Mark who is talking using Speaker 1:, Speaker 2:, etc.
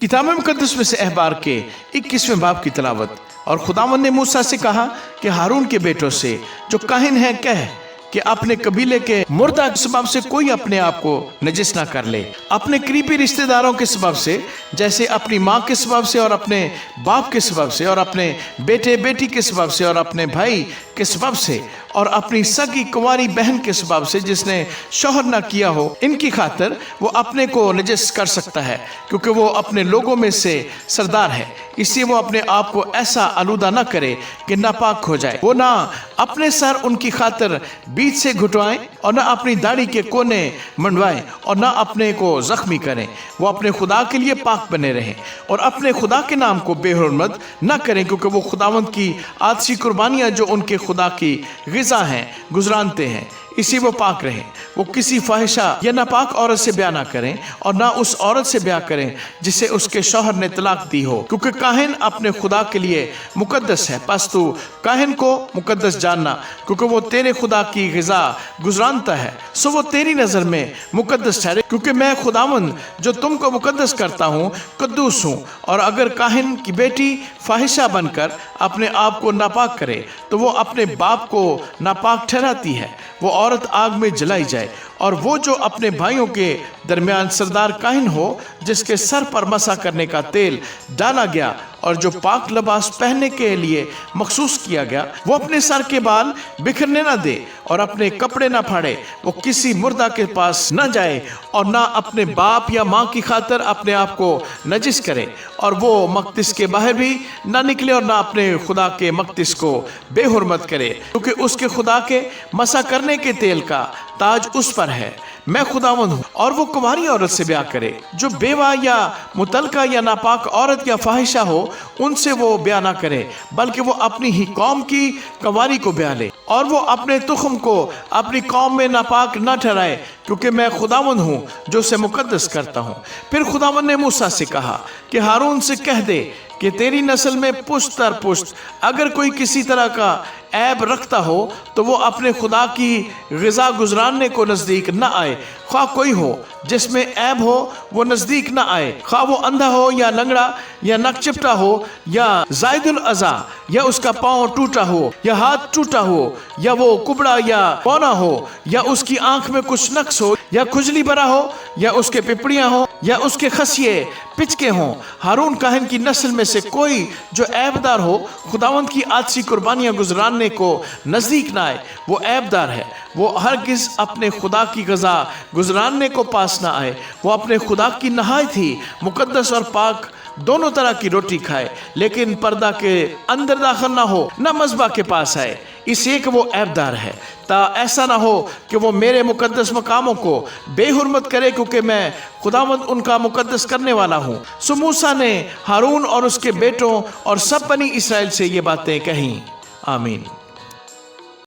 Speaker 1: किताब मुकद्दस में से अहबार के 21वें बाब की तलावत। और खुदावंद ने मूसा से कहा कि हारून के बेटों से जो काहिन हैं कह कि अपने कबीले के मुर्दा के सबब से कोई अपने आप को नजिस ना कर ले, अपने करीबी रिश्तेदारों के सबब से, जैसे अपनी माँ के सबब से और अपने बाप के सबब से और अपने बेटे बेटी के सबब से और अपने भाई के सबब से और अपनी सगी कुंवारी बहन के सबब से जिसने शौहर ना किया हो, इनकी खातिर वो अपने को नजिस कर सकता है, क्योंकि वो अपने लोगों में से सरदार है। इसलिए वो अपने आप को ऐसा आलूदा ना करे कि नापाक हो जाए। वो ना अपने सर उनकी खातिर बीच से घुटवाएं और ना अपनी दाढ़ी के कोने मंडवाएं और ना अपने को जख्मी करें। वो अपने खुदा के लिए पाक बने रहें और अपने खुदा के नाम को बेहुरमत न करें, क्योंकि वो खुदावंद की आदसी कुर्बानियाँ जो उनके खुदा की ग़िज़ा हैं गुजरानते हैं, इसी वो पाक रहें। वो किसी फाहिशा या नापाक औरत से ब्याह ना करें और ना उस औरत से ब्याह करें जिसे उसके शौहर ने तलाक दी हो, क्योंकि काहिन अपने खुदा के लिए मुकद्दस है। बस तू काहिन को मुकद्दस जानना, क्योंकि वो तेरे खुदा की ग़िज़ा गुजरानता है, सो वो तेरी नज़र में मुकद्दस ठहरे। क्योंकि मैं खुदावंद जो तुमको मुकद्दस करता हूँ कद्दूस हूँ। और अगर काहिन की बेटी फाहिशा बनकर अपने आप को नापाक करे तो वो अपने बाप को नापाक ठहराती है, वो औरत आग में जलाई जाए। और वो जो अपने भाइयों के दरमियान सरदार काहिन हो, जिसके सर पर मसा करने का तेल डाला गया और जो पाक लिबास पहनने के लिए मखसूस किया गया, वो अपने सर के बाल बिखरने ना दे और अपने कपड़े ना फाड़े। वो किसी मुर्दा के पास न जाए और ना अपने बाप या माँ की खातिर अपने आप को नजिस करे। और वो मक़दिस के बाहर भी ना निकले और ना अपने खुदा के मक़दिस को बेहुरमत करे, क्योंकि उसके खुदा के मसा करने के तेल का ताज उस पर है। मैं खुदावंद हूँ। और वो कुंवारी औरत से ब्याह करे, जो बेवा या मुतलका या नापाक औरत या फाहिशा हो, उनसे वो ब्याह ना करे, बल्कि वो अपनी ही कौम की कुंवारी को ब्याह ले। और वो अपने तुख्म को अपनी कौम में नापाक न ठहराए, क्योंकि मैं खुदावंद हूँ जो उसे मुकद्दस करता हूँ। फिर खुदावंद ने मूसा से कहा कि हारून से कह दे कि तेरी नस्ल में पुश्त दर पुश्त अगर कोई किसी तरह का ऐब रखता हो तो वो अपने खुदा की ग़िज़ा गुजरानने को नज़दीक न आए। ख्वाह कोई हो जिसमें ऐब हो वो नज़दीक न आए, ख्वाह वो अंधा हो या लंगड़ा या नकचिपटा हो या ज़ायदुल अज़ा या उसका पाँव टूटा हो या हाथ टूटा हो या वो कुबड़ा या पौना हो या उसकी आंख में कुछ नक्स हो या खुजली भरा हो या उसके पिपड़ियाँ हो या उसके खसिए पिचके हों। हारून काहिन की नस्ल में से कोई जो ऐबदार हो खुदावंद की आदसी कुर्बानियाँ गुजरानने को नज़दीक ना आए, वो ऐबदार है। वो हरगिज़ अपने खुदा की ग़िज़ा गुजरानने को पास ना आए। वो अपने खुदा की नहायत ही मुकद्दस और पाक दोनों तरह की रोटी खाए, लेकिन पर्दा के अंदर दाखिल ना हो, ना मज़बा के पास आए, इसलिए कि वो ऐबदार है, ता ऐसा ना हो कि वो मेरे मुकद्दस मकामों को बेहुरमत करे, क्योंकि मैं खुदावंद उनका मुकद्दस करने वाला हूँ। सो मूसा ने हारून और उसके बेटों और सब बनी इसराइल से ये बातें कहीं। आमीन।